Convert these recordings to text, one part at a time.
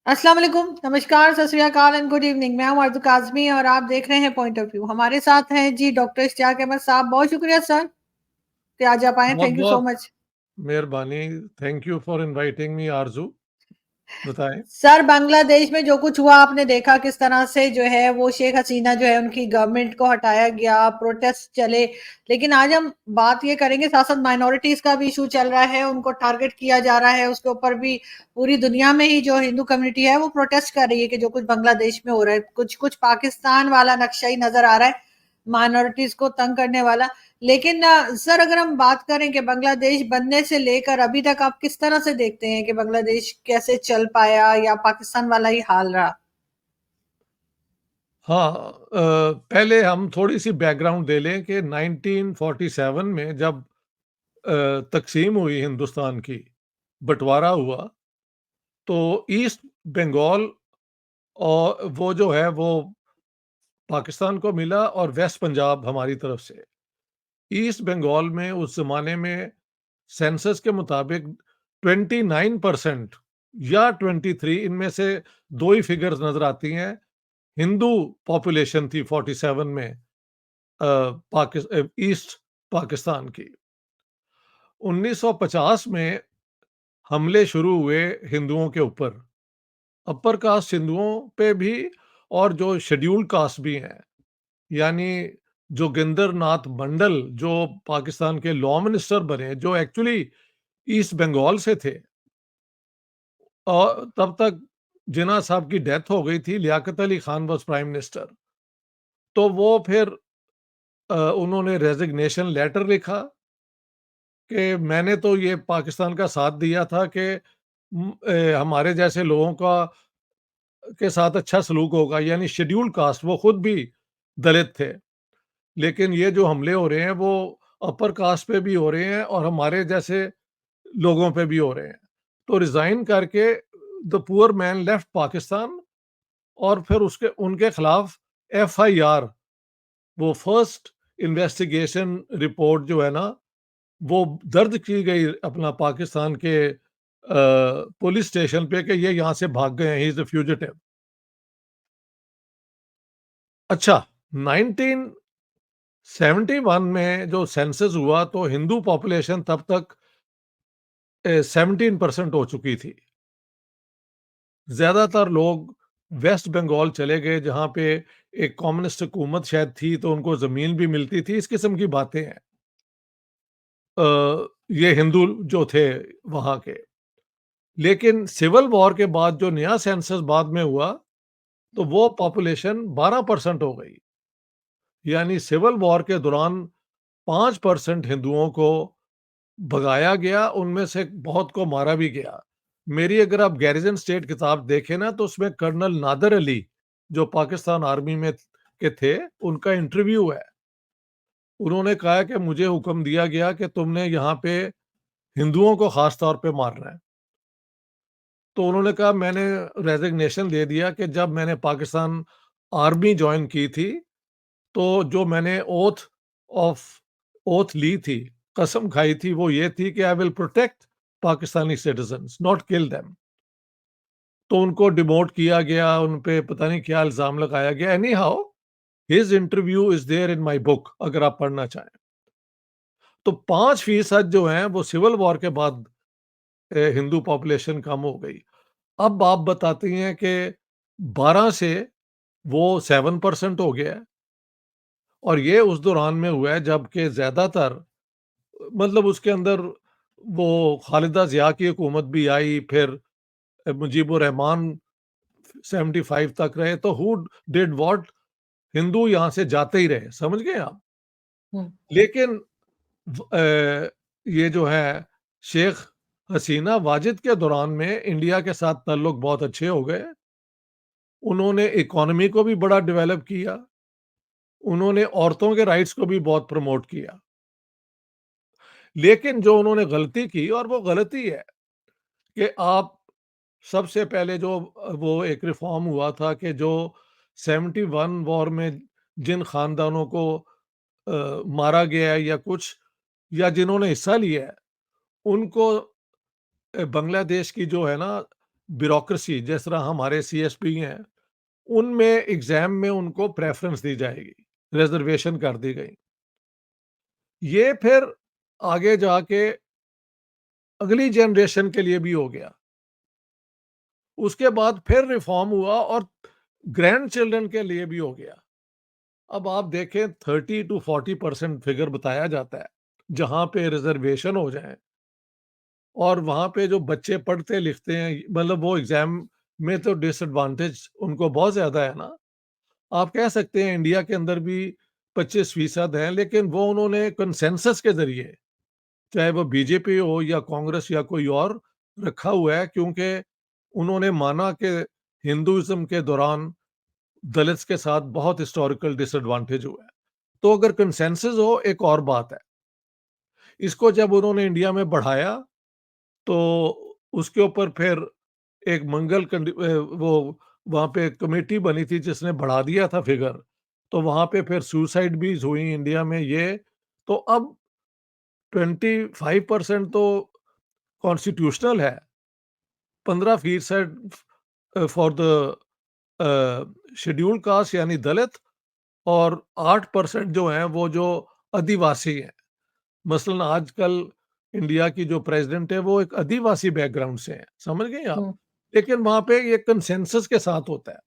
अस्सलाम वालेकुम, नमस्कार, सत श्री अकाल एंड गुड इवनिंग। मैं हूँ आरज़ू काज़मी और आप देख रहे हैं पॉइंट ऑफ व्यू। हमारे साथ हैं जी डॉक्टर इश्तियाक अहमद साहब। बहुत शुक्रिया सर कि आज आप आए। थैंक यू सो बहुत-बहुत मच। मेहरबानी। Thank you for inviting me Arzoo. बताएँ? सर, बांग्लादेश में जो कुछ हुआ आपने देखा किस तरह से जो है वो शेख हसीना जो है उनकी गवर्नमेंट को हटाया गया, प्रोटेस्ट चले। लेकिन आज हम बात ये करेंगे, साथ-साथ माइनॉरिटीज़ का भी इश्यू चल रहा है, उनको टारगेट किया जा रहा है, उसके ऊपर भी पूरी दुनिया में ही जो हिंदू कम्युनिटी है वो प्रोटेस्ट कर रही है कि जो कुछ बांग्लादेश में हो रहा है। कुछ-कुछ पाकिस्तान वाला नक्शा ही नज़र आ रहा है, माइनॉरिटीज़ को तंग करने वाला। लेकिन सर, अगर हम बात करें कि बांग्लादेश बनने से लेकर अभी तक आप किस तरह से देखते हैं कि बांग्लादेश कैसे चल पाया या पाकिस्तान वाला ही हाल रहा? हाँ, पहले हम थोड़ी-सी बैकग्राउंड दे लें कि 1947 में जब तक़सीम हुई हिंदुस्तान की, बँटवारा हुआ, तो ईस्ट बंगाल और वो जो है वो पाकिस्तान को मिला और वेस्ट पंजाब हमारी तरफ से। ईस्ट बंगाल में उस ज़माने में सेंसस के मुताबिक 29% या 23, इनमें से 2 ही फिगर्स नज़र आती हैं, हिंदू पॉपुलेशन थी 47 में ईस्ट पाकिस्तान की। 1950 में हमले शुरू हुए हिंदुओं के ऊपर, अपर कास्ट हिंदुओं पे भी और जो शेड्यूल्ड कास्ट भी हैं, यानी जोगिंदर नाथ मंडल जो पाकिस्तान के लॉ मिनिस्टर बने, जो एक्चुअली ईस्ट बंगाल से थे और तब तक जिन्ना साहब की डेथ हो गई थी, Liaquat Ali Khan was prime minister. तो वो फिर उन्होंने रेज़िग्नेशन लेटर लिखा कि मैंने तो ये पाकिस्तान का साथ दिया था कि हमारे जैसे लोगों का के साथ अच्छा सलूक होगा, यानी शेड्यूल्ड कास्ट, वो खुद भी दलित थे। लेकिन ये जो हमले हो रहे हैं वो अपर कास्ट पे भी हो रहे हैं और हमारे जैसे लोगों पे भी हो रहे हैं। तो रिज़ाइन करके the poor man left Pakistan और फिर उसके उनके खिलाफ एफआईआर, वो फर्स्ट इन्वेस्टिगेशन रिपोर्ट जो है ना, वो दर्ज की गई अपना पाकिस्तान के पुलिस स्टेशन पे कि ये यहाँ से भाग गए हैं, ही इज़ अ फ्यूजिटिव। अच्छा, 1971 में जो सेंसस हुआ तो हिंदू पॉपुलेशन तब तक 17% हो चुकी थी। ज़्यादातर लोग वेस्ट बंगाल चले गए जहाँ पे एक कम्युनिस्ट हुकूमत शायद थी तो उनको ज़मीन भी मिलती थी, इस किस्म की बातें हैं। ये हिंदू जो थे वहाँ के। लेकिन सिविल वॉर के बाद जो नया सेंसस बाद में हुआ, तो वो पॉपुलेशन 12% हो गई। यानी सिविल वॉर के दौरान 5% हिंदुओं को भगाया गया, उनमें से बहुत को मारा भी गया। मेरी अगर आप गैरिसन स्टेट किताब देखें ना, तो उसमें कर्नल नादर अली, जो पाकिस्तान आर्मी में के थे, उनका इंटरव्यू है। उन्होंने कहा कि मुझे हुक्म दिया गया कि तुमने यहाँ पे हिंदुओं को ख़ास तौर पे मारना है। तो उन्होंने कहा मैंने रेज़िग्नेशन दे दिया कि जब मैंने पाकिस्तान आर्मी जॉइन की थी, तो जो मैंने ऑफ ओथ ली थी, कसम खाई थी, वो ये थी कि I will protect Pakistani citizens, not kill them. तो उनको डिमोट किया गया, उन पे पता नहीं क्या इल्ज़ाम लगाया गया। Anyhow his interview is there in my book, अगर आप पढ़ना चाहें। तो 5% जो हैं वो सिविल वॉर के बाद हिंदू पॉपुलेशन कम हो गई। अब आप बताती हैं कि 12 से वो 7% हो गया है और ये उस दौरान में हुआ है जबकि ज़्यादातर, मतलब उसके अंदर वो खालिदा ज़िया की हुकूमत भी आई, फिर मुजीबुर रहमान 75 तक रहे, तो हू डिड व्हाट? हिंदू यहाँ से जाते ही रहे, समझ गए आप? हुँ। लेकिन ये जो है शेख हसीना वाजिद के दौरान में इंडिया के साथ ताल्लुक बहुत अच्छे हो गए। उन्होंने इकोनॉमी को भी बड़ा डेवलप किया, उन्होंने औरतों के राइट्स को भी बहुत प्रमोट किया। लेकिन जो उन्होंने गलती की, और वो गलती है कि आप सबसे पहले जो वो एक रिफ़ॉर्म हुआ था कि जो 71 वॉर में जिन ख़ानदानों को मारा गया है या कुछ, या जिन्होंने हिस्सा लिया है, उनको बांग्लादेश की जो है ना ब्यूरोक्रेसी जिस तरह हमारे सीएसपी हैं, उनमें एग्ज़ाम में उनको प्रेफ़रेंस दी जाएगी, रिज़र्वेशन कर दी गई। ये फिर आगे जाके अगली जनरेशन के लिए भी हो गया। उसके बाद फिर रिफ़ॉर्म हुआ और ग्रैंड चिल्ड्रन के लिए भी हो गया। अब आप देखें 30 टू 40% फिगर बताया जाता है, जहाँ पे रिज़र्वेशन हो जाए और वहाँ पे जो बच्चे पढ़ते लिखते हैं, मतलब वो एग्ज़ाम में तो डिसएडवांटेज उनको बहुत ज़्यादा है ना। आप कह सकते हैं इंडिया के अंदर भी 25% हैं, लेकिन वो उन्होंने कंसेंसस के ज़रिए, चाहे वो बीजेपी हो या कांग्रेस या कोई और, रखा हुआ है, क्योंकि उन्होंने माना कि हिंदुइज़्म के दौरान दलित्स के साथ बहुत हिस्टोरिकल डिसएडवांटेज हुआ है। तो अगर कंसेंसस हो एक और बात है। इसको जब उन्होंने इंडिया में बढ़ाया तो उसके ऊपर फिर एक वो वहाँ पे कमेटी बनी थी जिसने बढ़ा दिया था फिगर। तो वहाँ पे फिर सुसाइड भी हुई इंडिया में ये। तो अब 25% तो कॉन्स्टिट्यूशनल है, 15% फॉर द शेड्यूल्ड कास्ट यानी दलित, और 8% जो हैं वो जो आदिवासी हैं। मसलन आजकल इंडिया की जो प्रेसिडेंट है वो एक आदिवासी बैकग्राउंड से है, समझ गए आप? हुँ। लेकिन वहाँ पे ये कंसेंसस के साथ होता है।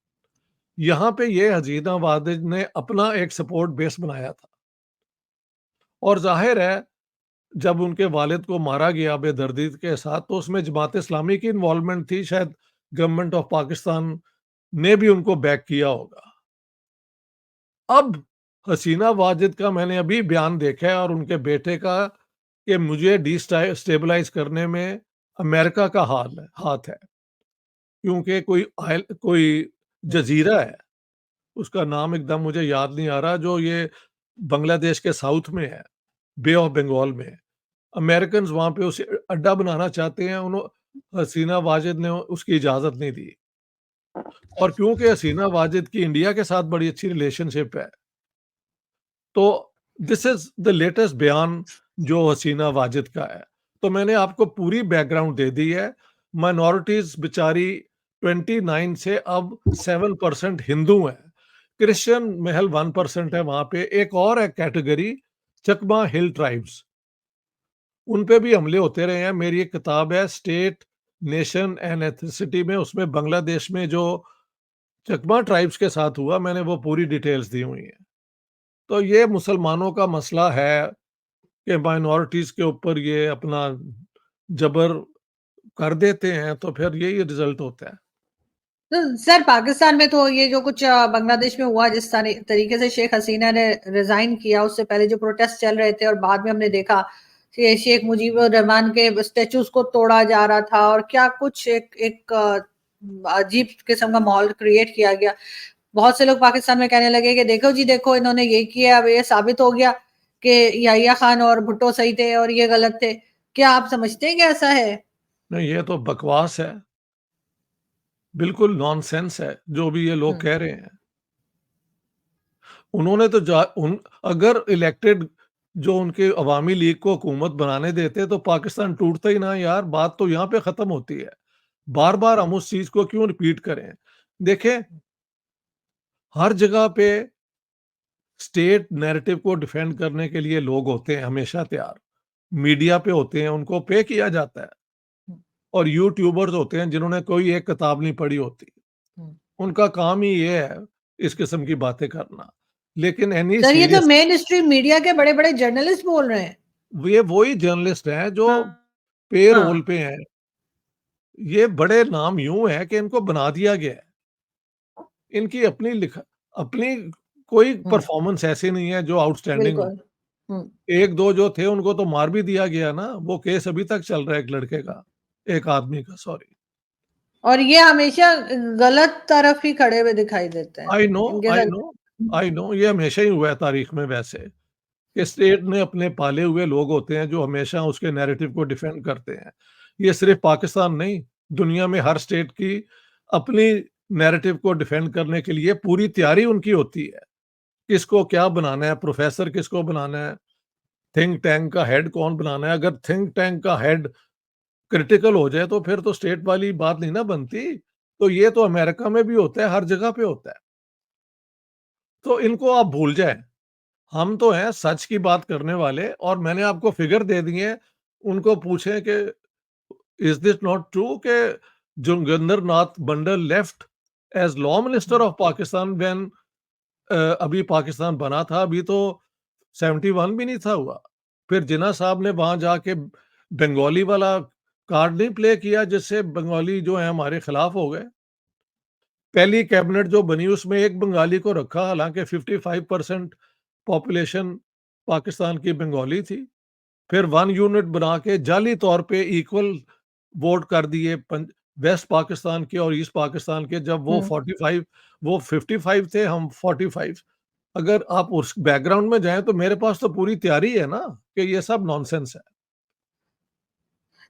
यहाँ पे ये हसीना वाहिद ने अपना एक सपोर्ट बेस बनाया था और ज़ाहिर है जब उनके वालिद को मारा गया बेदर्दी के साथ तो उसमें जमात इस्लामी की इन्वॉल्वमेंट थी, शायद गवर्नमेंट ऑफ पाकिस्तान ने भी उनको बैक किया होगा। अब हसीना वाजिद का मैंने अभी बयान देखा है और उनके बेटे का कि मुझे स्टेबलाइज करने में अमेरिका का हाथ है, क्योंकि कोई हुँ। जजीरा है, उसका नाम एकदम मुझे याद नहीं आ रहा, जो ये बांग्लादेश के साउथ में है, बे ऑफ बंगाल में। अमेरिकन वहां पे उसे अड्डा बनाना चाहते हैं, उन्होंने हसीना वाजिद ने उसकी इजाजत नहीं दी। और क्योंकि हसीना वाजिद की इंडिया के साथ बड़ी अच्छी रिलेशनशिप है, तो दिस इज द लेटेस्ट बयान जो हसीना वाजिद का है। तो मैंने आपको पूरी बैकग्राउंड दे दी है। माइनॉरिटीज बेचारी 29 से अब 7% हिंदू हैं, क्रिश्चियन महल 1% है वहां पे। एक और है कैटेगरी, चकमा हिल ट्राइब्स, उन पे भी हमले होते रहे हैं। मेरी एक किताब है स्टेट नेशन एंड एथनिसिटी में, उसमें बांग्लादेश में जो चकमा ट्राइब्स के साथ हुआ मैंने वो पूरी डिटेल्स दी हुई हैं। तो ये मुसलमानों का मसला है कि माइनॉरिटीज़ के ऊपर ये अपना जबर कर देते हैं, तो फिर यही रिज़ल्ट होता है। तो सर पाकिस्तान में तो ये जो कुछ बांग्लादेश में हुआ, जिस तरीके से शेख हसीना ने रिजाइन किया, उससे पहले जो प्रोटेस्ट चल रहे थे और बाद में हमने देखा कि शेख मुजीबुर रहमान के स्टेचूज को तोड़ा जा रहा था और क्या कुछ एक एक अजीब किस्म का माहौल क्रिएट किया गया। बहुत से लोग पाकिस्तान में कहने लगे कि देखो जी देखो इन्होंने ये किया, अब ये साबित हो गया कि याहिया खान और भुट्टो सही थे और ये गलत थे। क्या आप समझते हैं कि ऐसा है? नहीं, ये तो बकवास है, बिल्कुल नॉनसेंस है जो भी ये लोग हुँ, कह रहे हैं। उन्होंने तो जा उन अगर इलेक्टेड जो उनके अवामी लीग को हुकूमत बनाने देते तो पाकिस्तान टूटता ही ना यार, बात तो यहाँ पे खत्म होती है। बार-बार हम उस चीज़ को क्यों रिपीट करें? देखें, हर जगह पे स्टेट नैरेटिव को डिफेंड करने के लिए लोग होते हैं हमेशा तैयार। मीडिया पे होते हैं, उनको पे किया जाता है, हुँ, और यूट्यूबर्स होते हैं जिन्होंने कोई एक किताब नहीं पढ़ी होती। हुँ। उनका काम ही ये है इस किस्म की बातें करना। लेकिन एनी सर ये तो सीरियस, मेन स्ट्रीम मीडिया के बड़े-बड़े जर्नलिस्ट बोल रहे हैं। ये वही जर्नलिस्ट हैं जो हाँ, पे रोल हाँ। पे हैं। ये बड़े नाम यूँ हैं कि इनको बना दिया गया है। इनकी अपनी कोई हुँ, परफॉर्मेंस ऐसी नहीं है जो आउटस्टैंडिंग हो। बिल्कुल। हुँ। 1-2 जो थे उनको तो मार भी दिया गया ना, वो केस अभी तक चल रहा है एक लड़के का, एक आदमी का, सॉरी। और ये हमेशा गलत तरफ ही खड़े हुए दिखाई देते हैं। आई नो, इनके आई साथ नो, आई नो, ये हमेशा ही हुआ है तारीख में वैसे, कि स्टेट में अपने पाले हुए लोग होते हैं जो हमेशा उसके नैरेटिव को डिफेंड करते हैं। ये सिर्फ पाकिस्तान नहीं, दुनिया में हर स्टेट की अपनी नैरेटिव को डिफेंड करने के लिए पूरी तैयारी उनकी होती है। किसको क्या बनाना है, प्रोफेसर किसको बनाना है, थिंक टैंक का हेड कौन बनाना है। अगर थिंक टैंक का हेड क्रिटिकल हो जाए तो फिर तो स्टेट वाली बात नहीं ना बनती। तो ये तो अमेरिका में भी होता है, हर जगह पे होता है। तो इनको आप भूल जाएँ। हम तो हैं सच की बात करने वाले और मैंने आपको फिगर दे दिए हैं। उनको पूछें कि इज़ दिस नॉट ट्रू कि Jogendra Nath Mandal left as law minister of Pakistan when अभी पाकिस्तान बना था, अभी तो 71 भी नहीं था हुआ। फिर जिन्ना साहब ने वहाँ जाके बंगाली वाला कार्ड नहीं प्ले किया जिससे बंगाली जो है हमारे खिलाफ हो गए। पहली कैबिनेट जो बनी उसमें एक बंगाली को रखा, हालाँकि 55% पॉपुलेशन पाकिस्तान की बंगाली थी। फिर 1 यूनिट बना के जाली तौर पे इक्वल वोट कर दिए वेस्ट पाकिस्तान के और ईस्ट पाकिस्तान के, जब वो हुँ। 45 वो 55 थे, हम 45। अगर आप उस बैकग्राउंड में जाएँ तो मेरे पास तो पूरी तैयारी है ना कि ये सब नॉनसेंस है।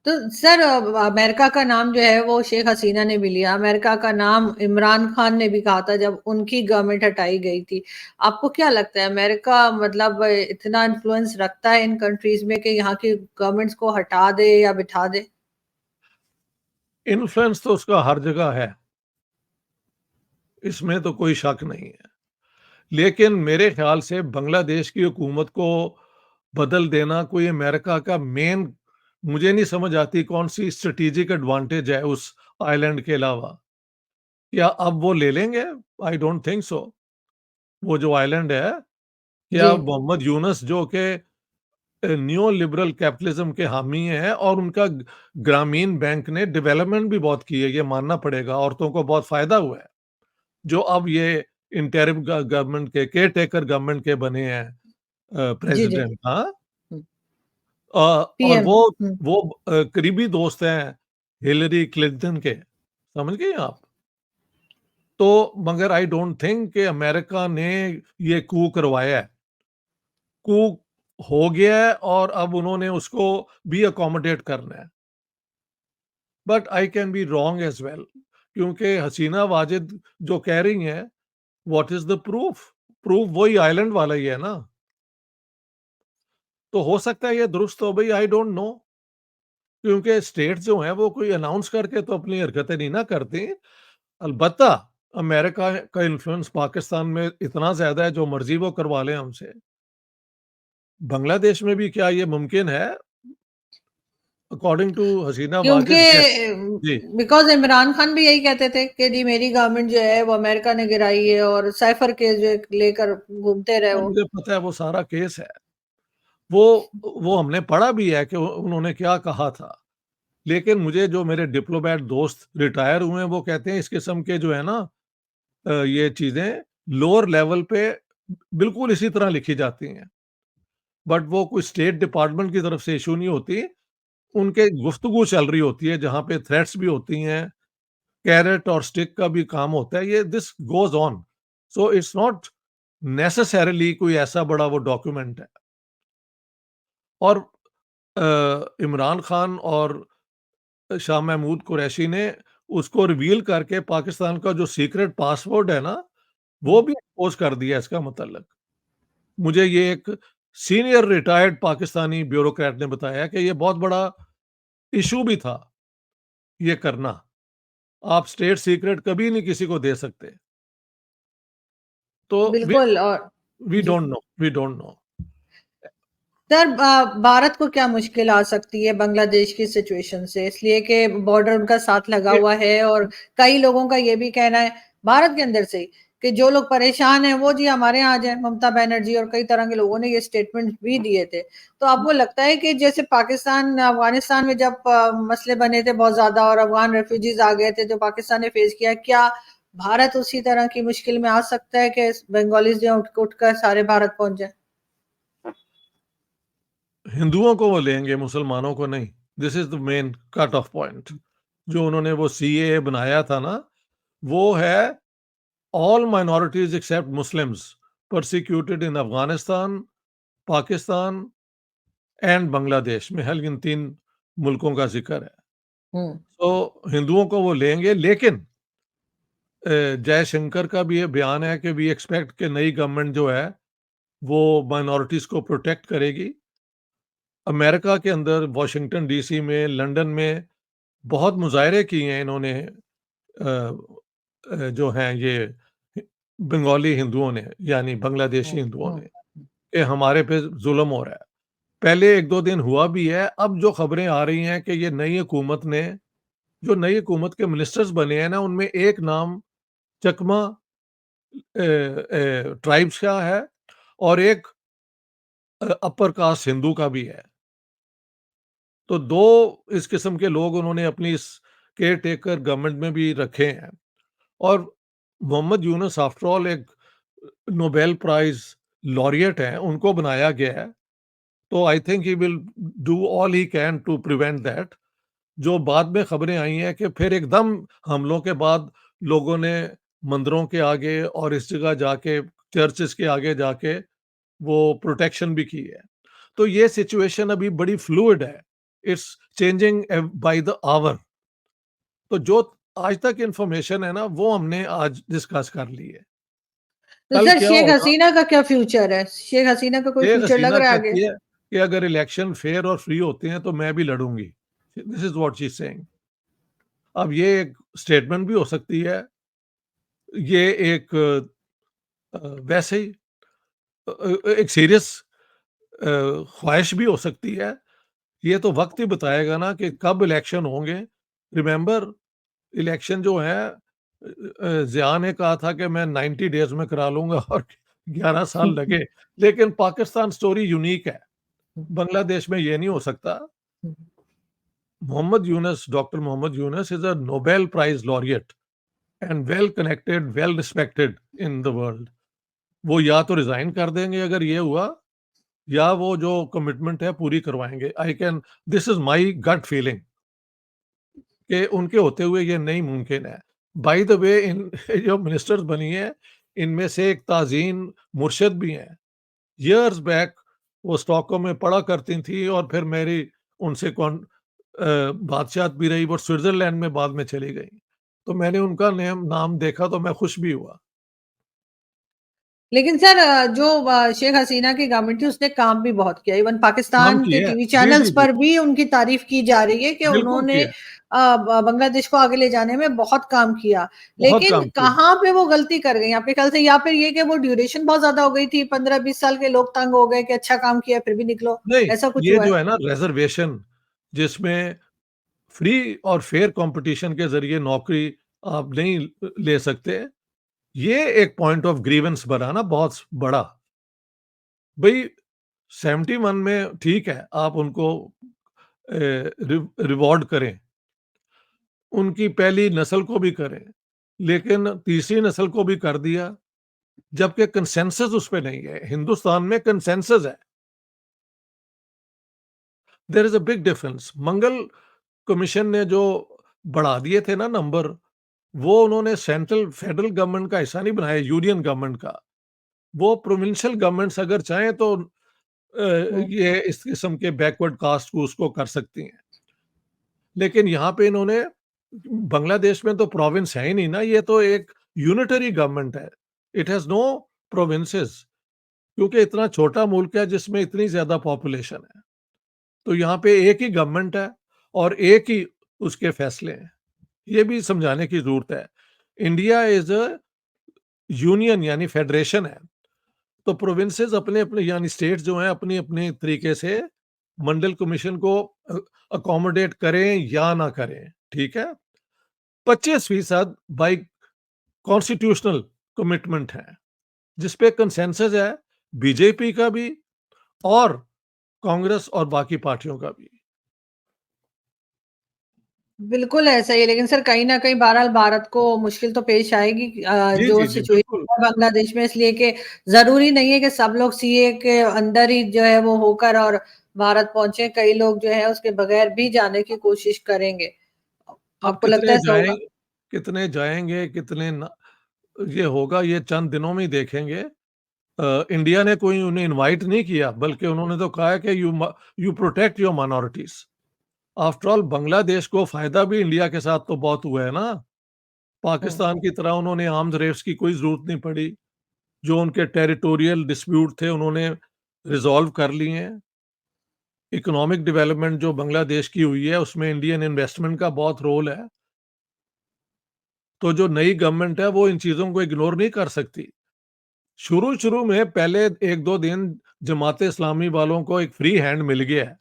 तो सर अमेरिका का नाम जो है वो शेख हसीना ने भी लिया। अमेरिका का नाम इमरान खान ने भी कहा था जब उनकी गवर्नमेंट हटाई गई थी। आपको क्या लगता है अमेरिका मतलब इतना इन्फ्लुएंस रखता है इन कंट्रीज़ में कि यहाँ की गवर्नमेंट्स को हटा दे या बिठा दे? इन्फ्लुएंस तो उसका हर जगह है, इसमें तो कोई शक नहीं है। लेकिन मेरे ख्याल से बांग्लादेश की हुकूमत को बदल देना कोई अमेरिका का मेन, मुझे नहीं समझ आती कौन-सी स्ट्रैटेजिक एडवांटेज है उस आइलैंड के अलावा। क्या अब वो ले लेंगे? I don't think so. वो जो आइलैंड है, जी। क्या मोहम्मद यूनुस जो कि न्यू लिबरल कैपिटलिज्म के हामी हैं और उनका ग्रामीण बैंक ने डेवलपमेंट भी बहुत की है, ये मानना पड़ेगा, औरतों को बहुत फ़ायदा हुआ है। जो अब ये इंटरिम गवर्नमेंट के केयरटेकर गवर्नमेंट के बने हैं जी, जी। प्रेसिडेंट, हाँ? हुँ, और पीएम। हुँ। वो करीबी दोस्त हैं हिलरी क्लिंटन के, समझ गए आप? तो मगर आई डोंट थिंक कि अमेरिका ने ये कू करवाया है। कू हो गया है और अब उन्होंने उसको भी अकोमोडेट करना है। But I can be wrong as well, क्योंकि हसीना वाजिद जो कह रही हैं, what is the proof? Proof वही आइलैंड वाला ही है ना। तो हो सकता है ये दुरुस्त हो, भई आई डोंट नो, क्योंकि स्टेट्स जो हैं वो कोई अनाउंस करके तो अपनी हरकतें नहीं ना करती। अलबत्ता अमेरिका का इन्फ्लुएंस पाकिस्तान में इतना ज़्यादा है, जो मर्ज़ी वो करवा लें हमसे। बांग्लादेश में भी क्या ये मुमकिन है? अकॉर्डिंग टू हसीना क्योंकि वाजिद, येस। जी, बिकॉज़ इमरान खान भी यही कहते थे कि जी मेरी गवर्नमेंट जो है वो अमेरिका ने गिराई है और साइफर केस जो लेकर घूमते रहे हाँ, वो। मुझे पता है वो सारा केस है। वो वो हमने पढ़ा भी है कि उन्होंने क्या कहा था। लेकिन मुझे जो मेरे डिप्लोमैट दोस्त रिटायर हुए हैं, वो कहते हैं इस किस्म के जो है ना ये चीज़ें लोअर लेवल पे बिल्कुल इसी तरह लिखी जाती हैं। बट वो कोई स्टेट डिपार्टमेंट की तरफ से इश्यू नहीं होती। उनके गुफ्तगू चल रही होती है जहाँ पे थ्रेट्स भी होती हैं, कैरेट और स्टिक का भी काम होता है। ये this goes on. So it's not necessarily कोई ऐसा बड़ा वो डॉक्यूमेंट है। और इमरान खान और शाह महमूद कुरैशी ने उसको रिवील करके पाकिस्तान का जो सीक्रेट पासवर्ड है ना, वो हुँ, भी एक्सपोज़ कर दिया इसका मतलब। मुझे ये एक सीनियर रिटायर्ड पाकिस्तानी ब्यूरोक्रेट ने बताया कि ये बहुत बड़ा इश्यू भी था, ये करना। आप स्टेट सीक्रेट कभी नहीं किसी को दे सकते। तो बिल्कुल और वी जी। Don't know, we don't know. Sir Bharat को क्या मुश्किल आ सकती है बांग्लादेश की सिचुएशन से? इसलिए कि बॉर्डर उनका साथ लगा ये हुआ है और कई लोगों का ये भी कहना है भारत के अंदर से ही कि जो लोग परेशान हैं वो जी हमारे यहाँ आ जाएँ। ममता बनर्जी और कई तरह के लोगों ने ये स्टेटमेंट भी दिए थे। तो आपको लगता है कि जैसे पाकिस्तान अफ़गानिस्तान में जब मसले बने थे बहुत ज़्यादा और अफ़गान रेफ्यूजीज़ आ गए थे जो पाकिस्तान ने फेस किया, क्या भारत उसी तरह की मुश्किल में आ सकता है कि बंगालीज़ जो उठकर सारे भारत पहुँच जाएँ? हिंदुओं को वो लेंगे, मुसलमानों को नहीं। This is the main cut off point. जो उन्होंने वो सीएए बनाया था ना, वो है all minorities except Muslims persecuted in Afghanistan, Pakistan and Bangladesh में, हल इन 3 मुल्कों का ज़िक्र है। हुँ। तो हिंदुओं को वो लेंगे, लेकिन जयशंकर का भी ये बयान है कि वी एक्सपेक्ट कि नई गवर्नमेंट जो है, वो माइनॉरिटीज़ को प्रोटेक्ट करेगी। अमेरिका के अंदर, वॉशिंगटन डीसी में, लंदन में बहुत मुज़ाहरे किए हैं इन्होंने जो हैं ये बंगाली हिंदुओं ने, यानी बांग्लादेशी हुँ, हिंदुओं हुँ। ने, कि हमारे पे ज़ुल्म हो रहा है। पहले 1-2 दिन हुआ भी है, अब जो खबरें आ रही हैं कि ये नई हुकूमत ने, जो नई हुकूमत के मिनिस्टर्स बने हैं ना, उनमें एक नाम चकमा ट्राइब्स का है और एक अपर कास्ट हिंदू का भी है। तो 2 इस किस्म के लोग उन्होंने अपनी इस केयर टेकर गवर्नमेंट में भी रखे हैं। और मोहम्मद यूनुस आफ्टर ऑल एक नोबेल प्राइज़ लॉरिएट हैं, उनको बनाया गया है। तो I think he will do all he can to prevent that. जो बाद में खबरें आई हैं कि फिर एकदम हमलों के बाद लोगों ने मंदिरों के आगे और इस जगह जाके, चर्चेज़ के आगे जाके वो प्रोटेक्शन भी की है। तो ये सिचुएशन अभी बड़ी फ्लूइड है। It's changing by the hour. तो जो आज तक इन्फॉर्मेशन है ना, वो हमने आज डिस्कस कर ली है। तो कल सर क्या शेख होगा, हसीना का क्या फ्यूचर है? शेख हसीना का कोई शेख फ्यूचर लग हसीना रहा है आगे? कहती है कि अगर इलेक्शन फेयर और फ्री होते हैं तो मैं भी लड़ूँगी। This is what she is saying. अब ये एक स्टेटमेंट भी हो सकती है, ये एक वैसे ही एक सीरियस ख्वाहिश भी हो सकती है। ये तो वक़्त ही बताएगा ना कि कब इलेक्शन होंगे। रिमेंबर, इलेक्शन जो है ज़िया ने कहा था कि मैं 90 डेज़ में करा लूँगा और 11 साल लगे। लेकिन पाकिस्तान स्टोरी यूनिक है। बांग्लादेश में ये नहीं हो सकता। Mohammad Yunus, doctor Mohammad Yunus is a Nobel prize laureate and well connected, well respected in the world. वो या तो रिज़ाइन कर देंगे अगर ये हुआ, या वो जो कमिटमेंट है पूरी करवाएँगे। I can this is my gut feeling कि उनके होते हुए ये नहीं मुमकिन है। बाय द वे, इन जो मिनिस्टर्स बनी हैं, इनमें से एक ताज़ीन मुर्शिद भी हैं। ईयर्स बैक वो स्टॉकहोम में पढ़ा करती थी और फिर मेरी उनसे बातचीत भी रही। वो स्विट्ज़रलैंड में बाद में चली गईं। तो मैंने उनका नेम नाम देखा तो मैं खुश भी हुआ। लेकिन सर जो शेख हसीना की गवर्नमेंट थी उसने काम भी बहुत किया। इवन काम पाकिस्तान के किया है। टीवी जी, चैनल्स जी, जी। पर भी उनकी तारीफ की जा रही है कि बिल्कुल उन्होंने किया है। बांग्लादेश को आगे ले जाने में बहुत काम किया। बहुत लेकिन काम किया। कहाँ पे वो गलती कर गई आपके ख्याल से? या फिर ये कि वो ड्यूरेशन बहुत ज्यादा हो गई थी, 15-20 साल के लोग तंग हो गए कि अच्छा काम किया फिर भी निकलो, नहीं, ऐसा कुछ ये हुआ है? जो है ना रिज़र्वेशन, जिसमें फ्री और फेयर कंपटीशन के ज़रिए नौकरी आप नहीं ले सकते, ये एक पॉइंट ऑफ ग्रीवेंस बना ना बहुत बड़ा। भई 71 में ठीक है, आप उनको रिवॉर्ड करें, उनकी पहली नस्ल को भी करें, लेकिन तीसरी नस्ल को भी कर दिया, जबकि कंसेंसस उस पे नहीं है। हिंदुस्तान में कंसेंसस है। There is a big difference. Mangal commission ने जो बढ़ा दिए थे ना नंबर, वो उन्होंने सेंट्रल फेडरल गवर्नमेंट का हिस्सा नहीं बनाया, यूनियन गवर्नमेंट का। वो प्रोविंशियल गवर्नमेंट्स अगर चाहें तो हम्म। ये इस किस्म के बैकवर्ड कास्ट को उसको कर सकती हैं। लेकिन यहाँ पे इन्होंने, बांग्लादेश में तो प्रोविंस है ही नहीं ना, ये तो एक यूनिटरी गवर्नमेंट है। इट हैज़ नो प्रोविंसेस, क्योंकि इतना छोटा मुल्क है जिसमें इतनी ज़्यादा पॉपुलेशन है। तो यहाँ पे एक ही गवर्नमेंट है और एक ही उसके फैसले हैं। ये भी समझाने की ज़रूरत है। इंडिया इज़ अ यूनियन, यानी फेडरेशन है। तो प्रोविंसेस अपने-अपने, यानी स्टेट्स जो हैं अपनी-अपनी तरीके से मंडल कमीशन को अकोमोडेट करें या ना करें, ठीक है? 25% बाय कॉन्स्टिट्यूशनल कमिटमेंट है, जिस पे कंसेंसस है बीजेपी का भी और कांग्रेस और बाकी पार्टियों का भी। बिल्कुल ऐसा ही है, लेकिन सर कहीं न कहीं बहरहाल भारत को मुश्किल तो पेश आएगी जी, जो जी, जी, बिल्कुल। सिचुएशन है बांग्लादेश में, इसलिए कि ज़रूरी नहीं है कि सब लोग सीए के अंदर ही जो है वो होकर और भारत पहुँचे, कई लोग जो है उसके बगैर भी जाने की कोशिश करेंगे। अब आपको लगता है ऐसा होगा? कितने जाएँगे, कितने ना, ये होगा, ये चंद दिनों में ही देखेंगे। इंडिया ने कोई उन्हें इनवाइट नहीं किया, बल्कि उन्होंने तो कहा है कि you protect your minorities. After all Bangladesh को फ़ायदा भी इंडिया के साथ तो बहुत हुआ है ना। हुँ। पाकिस्तान की तरह उन्होंने आर्म्स रेस की कोई ज़रूरत नहीं पड़ी। जो उनके टेरिटोरियल डिस्प्यूट थे उन्होंने रिज़ॉल्व कर लिए हैं। इकोनॉमिक डेवलपमेंट जो बांग्लादेश की हुई है, उसमें इंडियन इन्वेस्टमेंट का बहुत रोल है। तो जो नई गवर्नमेंट है, वो इन चीज़ों को इग्नोर नहीं कर सकती। शुरू-शुरू में पहले 1-2 दिन जमात-ए-इस्लामी वालों को एक फ्री हैंड मिल गया है।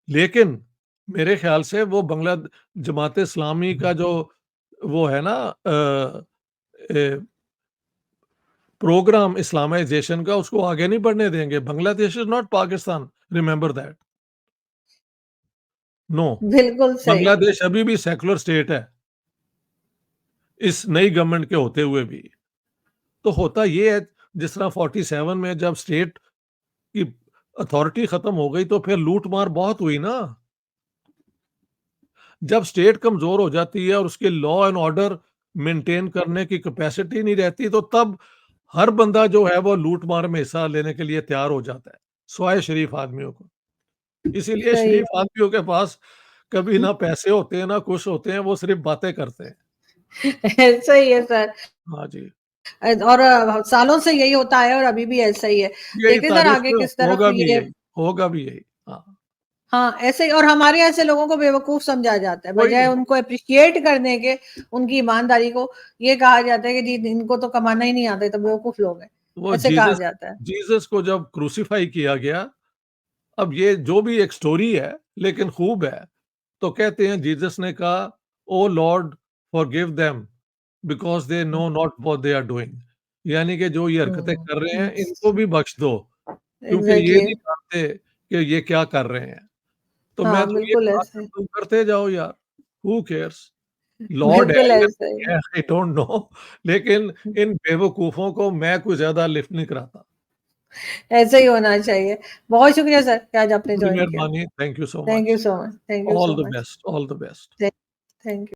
लेकिन मेरे ख़्याल से वो जमात-ए-इस्लामी का जो वो है ना ए प्रोग्राम इस्लामाइज़ेशन का, उसको आगे नहीं बढ़ने देंगे। Bangladesh is not Pakistan, remember that. No, बिल्कुल सही। बांग्लादेश अभी भी सेक्युलर स्टेट है, इस नई गवर्नमेंट के होते हुए भी। तो होता ये है, जिस तरह 47 में जब स्टेट की अथॉरिटी खत्म हो गई, तो फिर लूट-मार बहुत हुई ना। जब स्टेट कमज़ोर हो जाती है और उसके लॉ एंड ऑर्डर मेंटेन करने की कैपेसिटी नहीं रहती, तो तब हर बंदा जो है वो लूट-मार में हिस्सा लेने के लिए तैयार हो जाता है, सिवाय शरीफ आदमियों को। इसीलिए सही शरीफ आदमियों के पास कभी ना पैसे होते हैं, ना कुछ होते हैं, वो सिर्फ़ बातें करते हैं। ऐसा ही है सर। हाँ जी, और सालों से यही होता है और अभी भी ऐसा ही है। यही देखते हैं सर तारीख आगे में किस तरफ ये होगा भी यही। हाँ, हाँ, ऐसे ही। और हमारे ऐसे लोगों को बेवकूफ़ समझा जाता है, वही बजाय उनको एप्रिशिएट करने के, उनकी ईमानदारी को ये कहा जाता है कि जी इनको तो कमाना ही नहीं आता, ये तो बेवकूफ़ लोग हैं, वो ऐसे कहा जाता है। जीसस को जब क्रूसिफाई किया गया, अब ये जो भी एक स्टोरी है, लेकिन खूब है। तो कहते हैं जीसस ने कहा, "oh Lord forgive them because they know not what they are doing." यानी कि जो ये हरकतें हुँ, कर रहे हैं, हुँ, इनको भी बख्श दो, क्योंकि ये एग्ज़ैक्टली। नहीं जानते कि ये क्या कर रहे हैं। तो मैं हाँ, तो ये बिल्कुल कहा ऐसे कि ही, तुम करते जाओ यार, हू केयर्स? लॉर्ड है बिल्कुल या ऐसे नहीं ही। है, आई डोंट नो, लेकिन इन बेवकूफ़ों को मैं कुछ ज़्यादा लिफ्ट नहीं कराता। ऐसे ही होना चाहिए। बहुत शुक्रिया सर कि आज आपने बड़ी जॉइन किया। मेहरबानी, thank you so thank you much. So much, thank you all so the much. Best, all the best. Thank thank you.